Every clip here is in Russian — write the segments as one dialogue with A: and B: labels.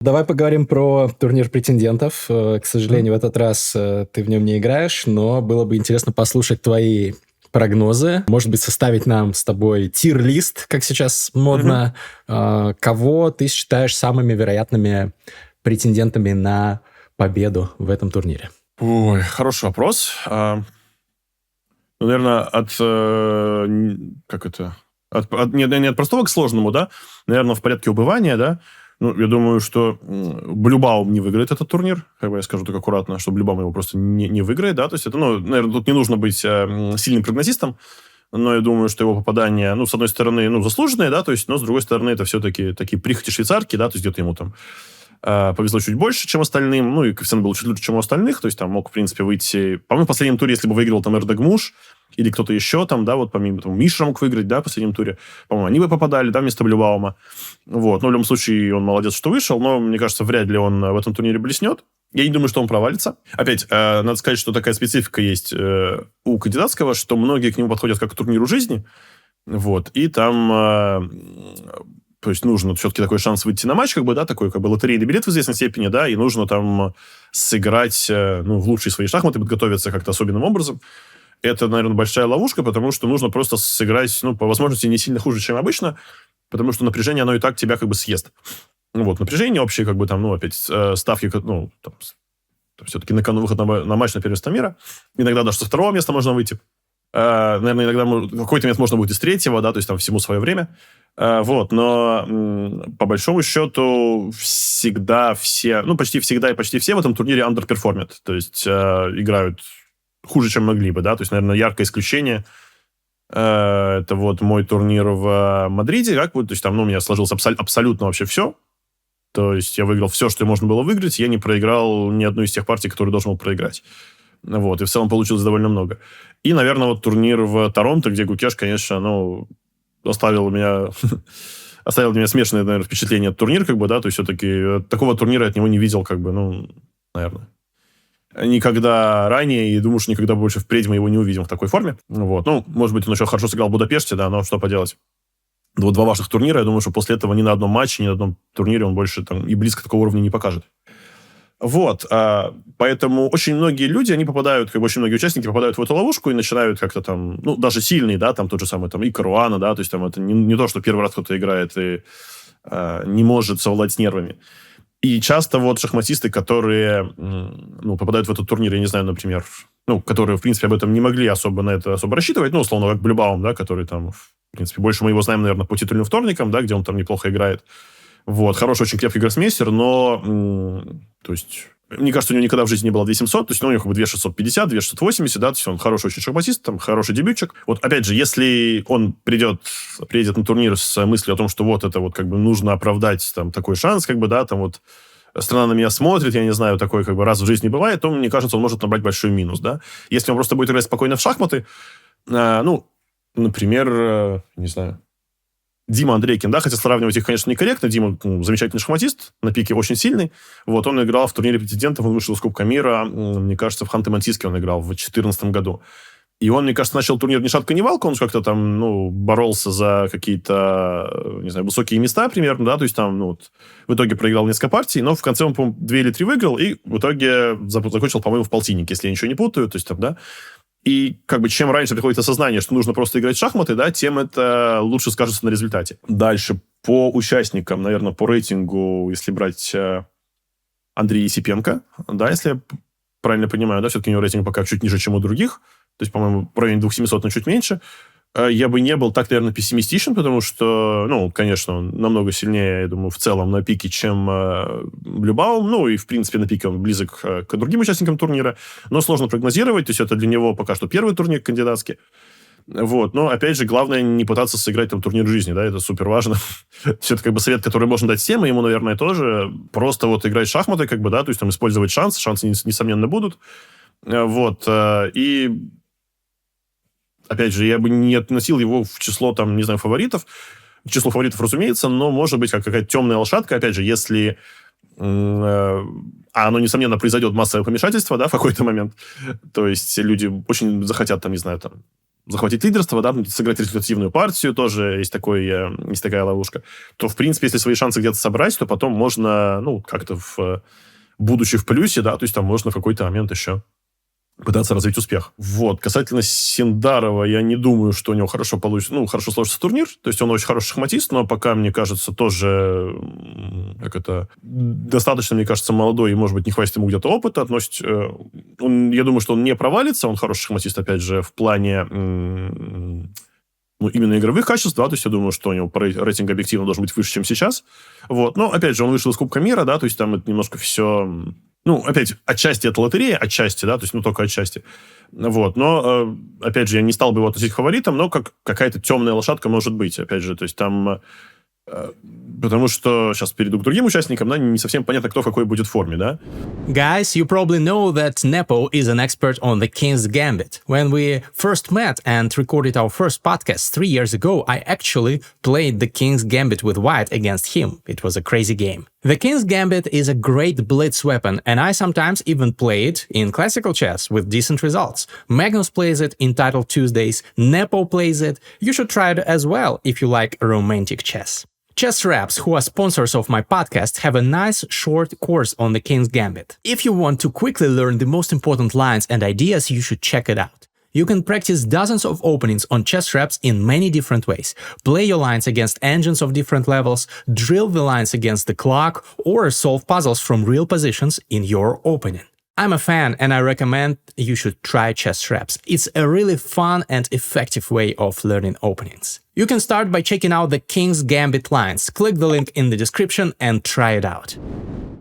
A: Давай поговорим про турнир претендентов. К сожалению, в этот раз ты в нем не играешь, но было бы интересно послушать твои прогнозы. Может быть, составить нам с тобой тир-лист, как сейчас модно. Кого ты считаешь самыми вероятными претендентами на победу в этом турнире?
B: Ой, хороший вопрос. Наверное, не от простого к сложному, да? Наверное, в порядке убывания, да? Ну, я думаю, что Bluebaum не выиграет этот турнир. Как бы я скажу так аккуратно, что Bluebaum его просто не выиграет, да? То есть это, наверное, тут не нужно быть сильным прогнозистом, но я думаю, что его попадание, с одной стороны, заслуженное, да, то есть, но с другой стороны, это все-таки такие прихоти швейцарки, да, то есть где-то ему там повезло чуть больше, чем остальным, и коэффициент был чуть лучше, чем у остальных, то есть там мог, в принципе, выйти... По-моему, в последнем туре, если бы выиграл там Эрдегмуш или кто-то еще там, да, вот помимо там, Миша мог выиграть, да, в последнем туре, по-моему, они бы попадали, да, вместо Блюбаума. Вот, но в любом случае он молодец, что вышел, но, мне кажется, вряд ли он в этом турнире блеснет. Я не думаю, что он провалится. Опять, надо сказать, что такая специфика есть у кандидатского, что многие к нему подходят как к турниру жизни, вот, и там... То есть нужно все-таки такой шанс выйти на матч, такой лотерейный билет в известной степени, да, и нужно там сыграть, в лучшие свои шахматы, подготовиться как-то особенным образом. Это, наверное, большая ловушка, потому что нужно просто сыграть, по возможности, не сильно хуже, чем обычно, потому что напряжение, оно и так тебя съест. Вот, напряжение общее, опять, ставки, все-таки на кону выход на матч на первенство мира. Иногда даже со второго места можно выйти. Наверное, иногда какой-то момент можно будет из третьего, да, то есть там всему свое время. Вот, но по большому счету всегда все, почти всегда и почти все в этом турнире underperformят, то есть играют хуже, чем могли бы, да, то есть, наверное, яркое исключение это вот мой турнир в Мадриде, то есть там, у меня сложилось абсолютно вообще все, то есть я выиграл все, что можно было выиграть, я не проиграл ни одну из тех партий, которые должен был проиграть. Вот, и в целом получилось довольно много. И, наверное, вот турнир в Торонто, где Гукеш, конечно, оставил у меня смешанное, наверное, впечатление от турнира, то есть все-таки такого турнира от него не видел, наверное, никогда ранее, и думаю, что никогда больше впредь мы его не увидим в такой форме. Вот, может быть, он еще хорошо сыграл в Будапеште, да, но что поделать. Вот два ваших турнира, я думаю, что после этого ни на одном матче, ни на одном турнире он больше там и близко такого уровня не покажет. Вот, поэтому очень многие люди, они попадают, очень многие участники попадают в эту ловушку и начинают как-то там, даже сильные, да, там тот же самый там и Caruana, да, то есть там это не то, что первый раз кто-то играет и не может совладать с нервами. И часто вот шахматисты, которые, попадают в этот турнир, я не знаю, например, которые, в принципе, об этом не могли особо рассчитывать, условно, как Bluebaum, да, который там, в принципе, больше мы его знаем, наверное, по титульным вторникам, да, где он там неплохо играет. Вот, хороший, очень крепкий гроссмейстер, но, то есть, мне кажется, у него никогда в жизни не было 2700, то есть, у него 2650, 2680, да, то есть, он хороший очень шахматист, там, хороший дебютчик. Вот, опять же, если он приедет на турнир с мыслью о том, что вот это вот, нужно оправдать, там, такой шанс, да, там, вот, страна на меня смотрит, я не знаю, такой, раз в жизни бывает, то, мне кажется, он может набрать большой минус, да. Если он просто будет играть спокойно в шахматы, например, не знаю, Дима Андрейкин, да, хотя сравнивать их, конечно, некорректно. Дима замечательный шахматист, на пике очень сильный. Вот, он играл в турнире претендентов, он вышел из Кубка мира, мне кажется, в Ханты-Мансийске он играл в 2014 году. И он, мне кажется, начал турнир ни шатка, ни валка, он как-то там, боролся за какие-то, не знаю, высокие места примерно, да, то есть там, в итоге проиграл несколько партий, но в конце он, по-моему, 2 или 3 выиграл, и в итоге закончил, по-моему, в полтиннике, если я ничего не путаю, то есть там, да. И чем раньше приходит осознание, что нужно просто играть в шахматы, да, тем это лучше скажется на результате. Дальше по участникам, наверное, по рейтингу, если брать Андрея Есипенко, да, если я правильно понимаю, да, все-таки у него рейтинг пока чуть ниже, чем у других, то есть, по-моему, в районе 2700, но чуть меньше. Я бы не был так, наверное, пессимистичен, потому что, конечно, он намного сильнее, я думаю, в целом на пике, чем Bluebaum, и, в принципе, на пике он близок к другим участникам турнира, но сложно прогнозировать, то есть это для него пока что первый турнир кандидатский. Вот, но, опять же, главное не пытаться сыграть там турнир жизни, да, это супер важно. Все это совет, который можно дать всем, и ему, наверное, тоже. Просто вот играть в шахматы, да, то есть там использовать шансы, несомненно, будут. Вот, и... Опять же, я бы не относил его в число, там, не знаю, фаворитов. Число фаворитов, разумеется, но, может быть, как какая-то темная лошадка, опять же, если... оно, несомненно, произойдет массовое помешательство, да, в какой-то момент. То есть люди очень захотят, там, не знаю, там, захватить лидерство, да, сыграть результативную партию, тоже есть такая ловушка, то, в принципе, если свои шансы где-то собрать, то потом можно, как-то будучи в плюсе, да, то есть там можно в какой-то момент еще пытаться развить успех. Вот. Касательно Синдарова, я не думаю, что у него хорошо хорошо сложится турнир. То есть он очень хороший шахматист, но пока, мне кажется, тоже достаточно, мне кажется, молодой, и, может быть, не хватит ему где-то опыта. Я думаю, что он не провалится. Он хороший шахматист, опять же, в плане именно игровых качеств, да, то есть я думаю, что у него рейтинг объективно должен быть выше, чем сейчас. Вот. Но, опять же, он вышел из Кубка мира, да, то есть там это немножко все... опять, отчасти это лотерея, отчасти, да, то есть, только отчасти. Вот, но, опять же, я не стал бы его относить к фаворитам, но как какая-то темная лошадка может быть, опять же, то есть там... Потому что сейчас перейду к другим участникам, да, не совсем понятно, кто в какой будет форме, да.
A: Guys, you probably know that Nepo is an expert on the King's Gambit. When we first met and recorded our first podcast 3 years ago, I actually played the King's Gambit with White against him. It was a crazy game. The King's Gambit is a great blitz weapon, and I sometimes even play it in classical chess with decent results. Magnus plays it in Title Tuesdays, Nepo plays it. You should try it as well if you like romantic chess. Chess Raps, who are sponsors of my podcast, have a nice short course on the King's Gambit. If you want to quickly learn the most important lines and ideas, you should check it out. You can practice dozens of openings on Chess Raps in many different ways. Play your lines against engines of different levels, drill the lines against the clock, or solve puzzles from real positions in your opening. I'm a fan and I recommend you should try Chess Raps. It's a really fun and effective way of learning openings. You can start by checking out the King's Gambit lines. Click the link in the description and try it out.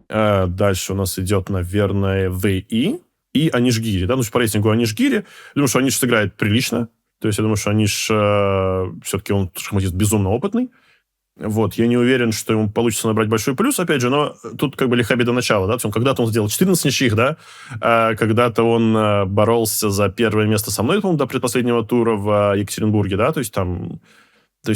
B: Дальше у нас идет, наверное, Wei Yi и Аниш Гири. Да? По рейтингу Аниш Гири. Думаю, что Аниш сыграет прилично. То есть я думаю, что Аниш все-таки он шахматист безумно опытный. Вот, я не уверен, что ему получится набрать большой плюс, опять же, но тут лиха беда начала, да, когда-то он сделал 14 ничьих, да, когда-то он боролся за первое место со мной, по-моему, до предпоследнего тура в Екатеринбурге, да, то есть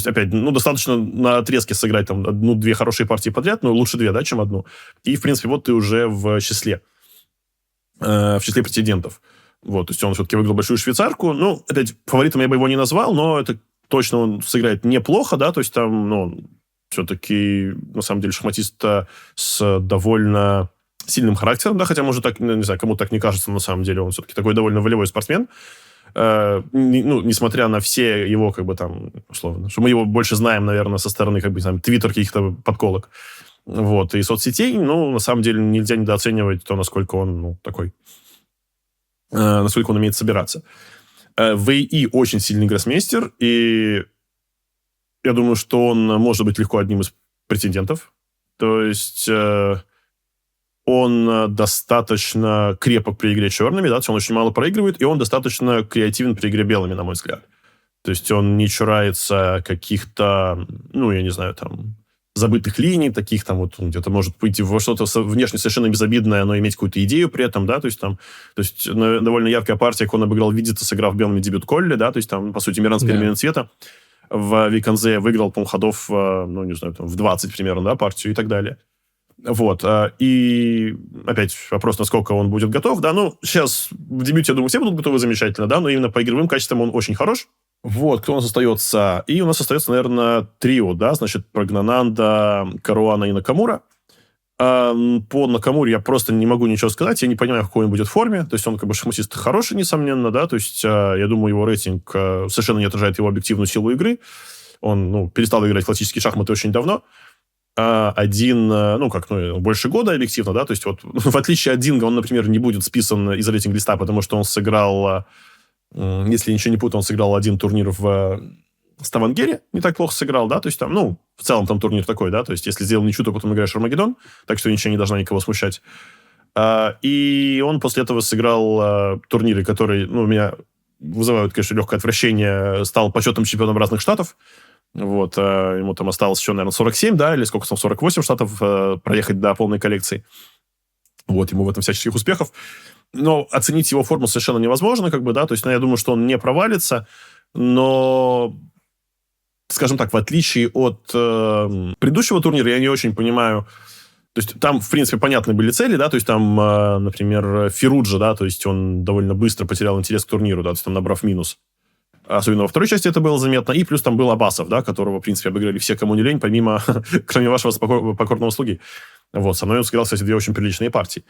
B: опять, достаточно на отрезке сыграть там 1-2 хорошие партии подряд, лучше 2, да, чем одну, и, в принципе, вот ты уже в числе претендентов, вот, то есть он все-таки выиграл большую швейцарку, опять, фаворитом я бы его не назвал, но это точно он сыграет неплохо, да, то есть там, все-таки, на самом деле, шахматист с довольно сильным характером, да, хотя, может, так, не знаю, кому так не кажется, но на самом деле он все-таки такой довольно волевой спортсмен, несмотря на все его, условно, что мы его больше знаем, наверное, со стороны, твиттер каких-то подколок, вот, и соцсетей, на самом деле, нельзя недооценивать то, насколько он, насколько он умеет собираться. Вэй Yi очень сильный гроссмейстер, и я думаю, что он может быть легко одним из претендентов. То есть он достаточно крепок при игре черными, да, то есть он очень мало проигрывает, и он достаточно креативен при игре белыми, на мой взгляд. То есть он не чурается каких-то, я не знаю, забытых линий, таких он где-то может пойти во что-то внешне совершенно безобидное, но иметь какую-то идею при этом, да, то есть довольно яркая партия, как он обыграл Видита, сыграв белыми дебют Колли, да, то есть по сути, миранская перемена цвета. В Виконзе выиграл, по-моему, ходов, не знаю, в 20 примерно, да, партию и так далее. Вот, и опять вопрос, насколько он будет готов, да, сейчас в дебюте, я думаю, все будут готовы замечательно, да, но именно по игровым качествам он очень хорош. Вот, кто у нас остается? И у нас остается, наверное, трио, да, значит, Прагgnanandhaa, Caruana и Nakamura. По Накамуре я просто не могу ничего сказать, я не понимаю, в какой он будет форме, то есть он шахматист хороший, несомненно, да, то есть я думаю, его рейтинг совершенно не отражает его объективную силу игры, он, перестал играть в классические шахматы очень давно, больше года объективно, да, то есть в отличие от Динго, он, например, не будет списан из рейтинг-листа, потому что он сыграл... Если я ничего не путаю, он сыграл один турнир в Ставангере, не так плохо сыграл, да, то есть в целом там турнир такой, да, то есть если сделал ничью, то потом играешь в Армагеддон, так что ничего не должна никого смущать. И он после этого сыграл турниры, которые, меня вызывают, конечно, легкое отвращение, стал почетным чемпионом разных штатов, вот, ему там осталось еще, наверное, 47, да, или сколько там, 48 штатов проехать до полной коллекции. Вот, ему в этом всяческих успехов. Но оценить его форму совершенно невозможно, да, то есть, я думаю, что он не провалится, но, скажем так, в отличие от предыдущего турнира, я не очень понимаю, то есть, там, в принципе, понятны были цели, да, то есть, там, например, Фируджа, да, то есть, он довольно быстро потерял интерес к турниру, да, то есть, там, набрав минус. Особенно во второй части это было заметно. И плюс там был Абасов, да, которого, в принципе, обыграли все, кому не лень, помимо, кроме вашего покорного слуги. Вот, со мной он сыграл, кстати, 2 очень приличные партии.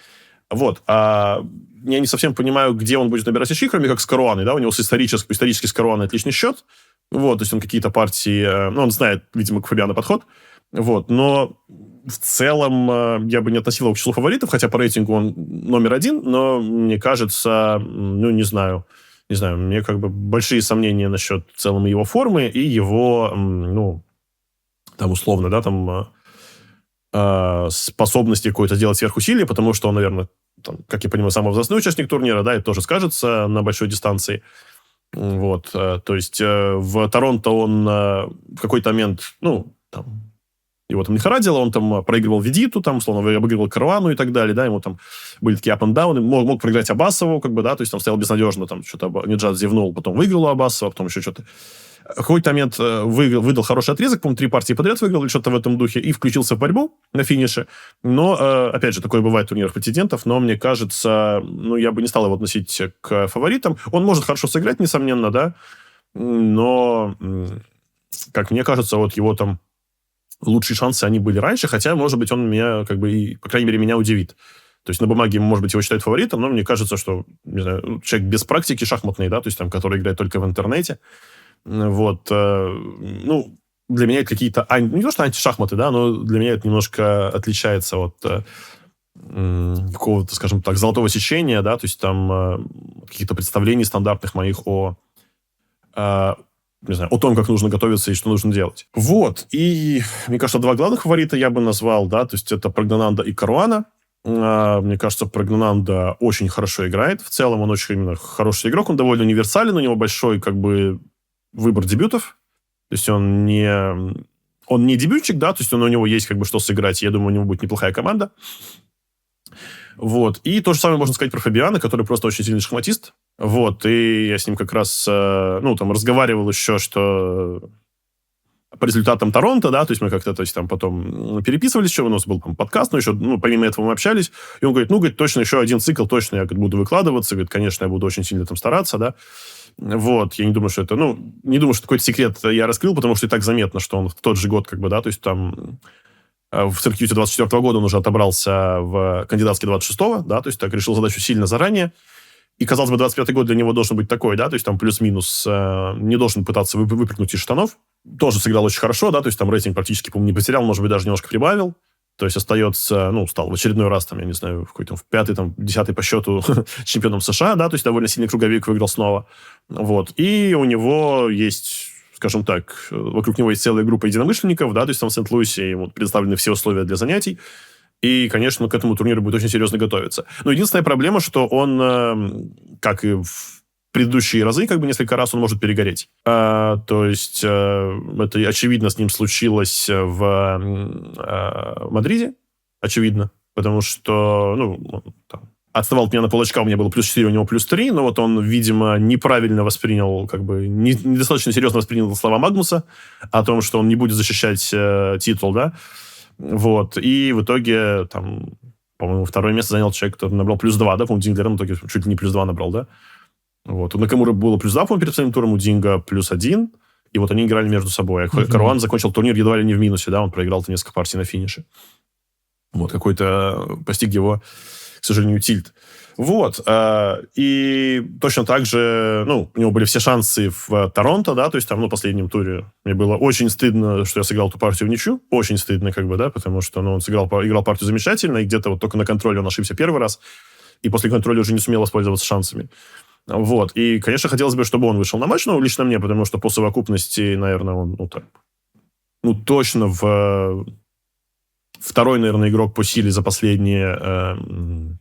B: Вот. Я не совсем понимаю, где он будет набирать очки, кроме как с Каруаной, да, у него исторически с Каруаной отличный счет. Вот, то есть он какие-то партии... он знает, видимо, к Фабиано подход. Вот, но в целом я бы не относил его к числу фаворитов, хотя по рейтингу он номер 1, но мне кажется, не знаю, мне как бы большие сомнения насчет в целом его формы и его, там условно, да, там способности какой-то сделать сверхусилие, потому что он, наверное, там, как я понимаю, самый возрастной участник турнира, да, это тоже скажется на большой дистанции. Вот, то есть в Торонто он в какой-то момент, там, его там не хорадило, он там проигрывал Ведиту, там, условно, обыгрывал Каруану и так далее, да, ему там были такие up and down, мог проиграть Абасову, как бы, да, то есть там стоял безнадежно, там, что-то Ниджат зевнул, потом выиграл у Абасова, потом еще что-то. В какой-то момент выдал хороший отрезок, по-моему, 3 партии подряд выиграл или что-то в этом духе, и включился в борьбу на финише. Но, опять же, такое бывает в турнирах претендентов, но мне кажется, я бы не стал его относить к фаворитам. Он может хорошо сыграть, несомненно, да, но, как мне кажется, вот его там лучшие шансы, они были раньше, хотя, может быть, он меня, как бы, по крайней мере, меня удивит. То есть на бумаге, может быть, его считают фаворитом, но мне кажется, что, не знаю, человек без практики шахматной, да, то есть там, который играет только в интернете, вот, для меня это какие-то, не то что антишахматы, да, но для меня это немножко отличается от какого-то, скажем так, золотого сечения, да, то есть там каких-то представлений стандартных моих не знаю, о том, как нужно готовиться и что нужно делать. Вот, и мне кажется, 2 главных фаворита я бы назвал, да, то есть это Прагgnanandhaa и Caruana. Мне кажется, Praggnanandhaa очень хорошо играет. В целом он очень именно хороший игрок, он довольно универсален, у него большой, как бы, выбор дебютов. То есть он не дебютчик, да, то есть у него есть, как бы, что сыграть. Я думаю, у него будет неплохая команда. Вот. И то же самое можно сказать про Фабиано, который просто очень сильный шахматист. Вот. И я с ним как раз, там разговаривал еще, что по результатам Торонто, да, то есть мы как-то, то есть там потом переписывались еще, у нас был там подкаст, но еще, помимо этого мы общались, и он говорит, точно еще один цикл, точно я буду выкладываться, говорит, конечно, я буду очень сильно там стараться, да. Вот, я не думаю, что это, не думаю, что какой-то секрет я раскрыл, потому что и так заметно, что он в тот же год, как бы, да, то есть там в циркьюте 24 года он уже отобрался в кандидатский 26-го, да, то есть так решил задачу сильно заранее. И, казалось бы, 25-й год для него должен быть такой, да, то есть там плюс-минус не должен пытаться выпрыгнуть из штанов. Тоже сыграл очень хорошо, да, то есть там рейтинг практически, по-моему, не потерял, может быть, даже немножко прибавил. То есть остается, стал в очередной раз, там, я не знаю, в какой-то в 5-й, там, 10-й по счету чемпионом США, да, то есть довольно сильный круговик выиграл снова. Вот. И у него есть, скажем так, вокруг него есть целая группа единомышленников, да, то есть там в Сент-Луисе ему предоставлены все условия для занятий. И, конечно, к этому турниру будет очень серьезно готовиться. Но единственная проблема, что он, как и в предыдущие разы, как бы несколько раз он может перегореть. То есть это, очевидно, с ним случилось в Мадриде. Очевидно. Потому что, там, отставал от меня на полочка, у меня было +4, у него +3, но вот он, видимо, неправильно воспринял, как бы, недостаточно серьезно воспринял слова Магнуса о том, что он не будет защищать титул, да. Вот. И в итоге, там, по-моему, второе место занял человек, который набрал +2, да, по-моему, Динглер в итоге чуть ли не +2 набрал, да. Вот. У Накамуры было +2, по-моему, перед последним туром, у Динга +1, и вот они играли между собой. А Каруан закончил турнир едва ли не в минусе, да, он проиграл несколько партий на финише. Вот, какой-то постиг его, к сожалению, тильт. Вот. И точно так же, у него были все шансы в Торонто, да, то есть там, в последнем туре мне было очень стыдно, что я сыграл эту партию в ничью. Очень стыдно, как бы, да, потому что, он играл партию замечательно, и где-то вот только на контроле он ошибся первый раз, и после контроля уже не сумел воспользоваться шансами. Вот. И, конечно, хотелось бы, чтобы он вышел на матч, лично мне, потому что по совокупности, наверное, он, точно второй, наверное, игрок по силе за последние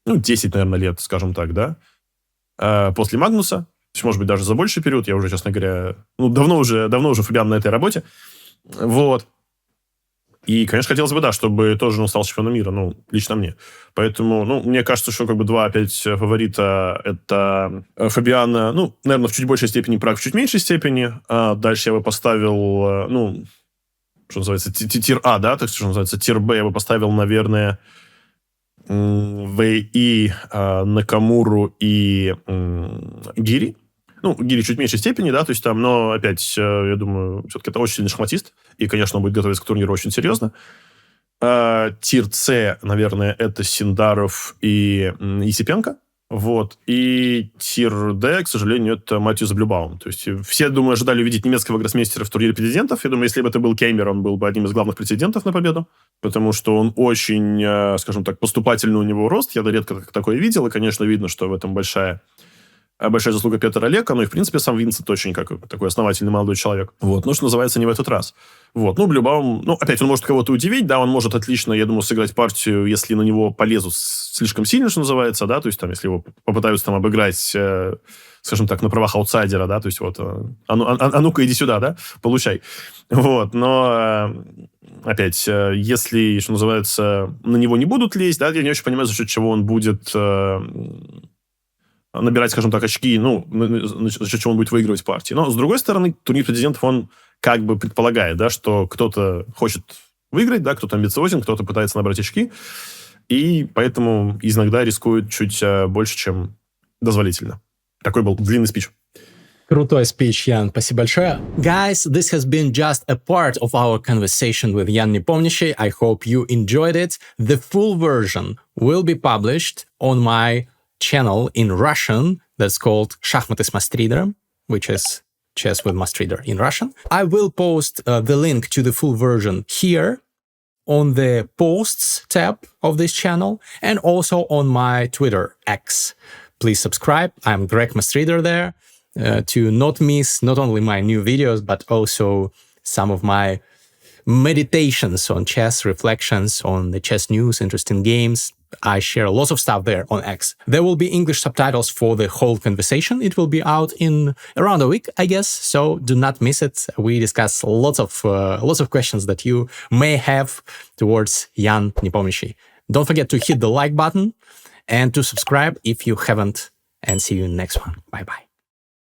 B: 10, наверное, лет, скажем так, да, после Магнуса, то есть, может быть, даже за больший период, я уже, честно говоря, давно уже Фабиан на этой работе, вот. И, конечно, хотелось бы, да, чтобы тоже он стал чемпионом мира, лично мне. Поэтому, мне кажется, что, как бы, 2 опять фаворита — это Фабиано, наверное, в чуть большей степени, Прагг в чуть меньшей степени. А дальше я бы поставил, что называется, тир А, да, так что называется, тир Б я бы поставил, наверное, Вей Yi, Накамуру и Гири. Ну, Гири чуть в меньшей степени, да, то есть там, но опять, я думаю, все-таки это очень сильный шахматист, и, конечно, он будет готовиться к турниру очень серьезно. Тир С, наверное, это Синдаров и Есипенко. Вот. И тир Д, к сожалению, это Матьюс Bluebaum. То есть все, думаю, ожидали увидеть немецкого гроссмейстера в турнире претендентов. Я думаю, если бы это был Кеймер, он был бы одним из главных претендентов на победу. Потому что он очень, скажем так, поступательный у него рост. Я редко такое видел. И, конечно, видно, что в этом большая заслуга Петра Лека, ну и, в принципе, сам Винсент очень такой основательный молодой человек. Вот. Ну, что называется, не в этот раз. Вот. Ну, Bluebaum, опять, он может кого-то удивить, да, он может отлично, я думаю, сыграть партию, если на него полезут слишком сильно, что называется, да, то есть, там, если его попытаются там обыграть, скажем так, на правах аутсайдера, да, то есть, вот, а ну-ка, иди сюда, да, получай. Вот, но... Опять, если, что называется, на него не будут лезть, да, я не очень понимаю, за счет чего он будет набирать, скажем так, очки, за счет чего он будет выигрывать партии. Но, с другой стороны, турнир претендентов, он как бы предполагает, да, что кто-то хочет выиграть, да, кто-то амбициозен, кто-то пытается набрать очки, и поэтому иногда рискует чуть больше, чем дозволительно. Такой был длинный спич.
A: Крутой спич, Ян. Спасибо большое. Guys, this has been just a part of our conversation with Ian Nepomniachtchi. I hope you enjoyed it. The full version will be published on my channel in Russian that's called Шахматы с Mustreader, which is chess with Mustreader in Russian. I will post the link to the full version here on the posts tab of this channel and also on my Twitter X. Please subscribe. I'm Greg Mustreader there to not miss not only my new videos, but also some of my meditations on chess, reflections on the chess news, interesting games. I share lots of stuff there on X. There will be English subtitles for the whole conversation. It will be out in around a week, I guess. So do not miss it. We discuss lots of questions that you may have towards Ian Nepomniachtchi. Don't forget to hit the like button and to subscribe if you haven't. And see you in the next one. Bye-bye.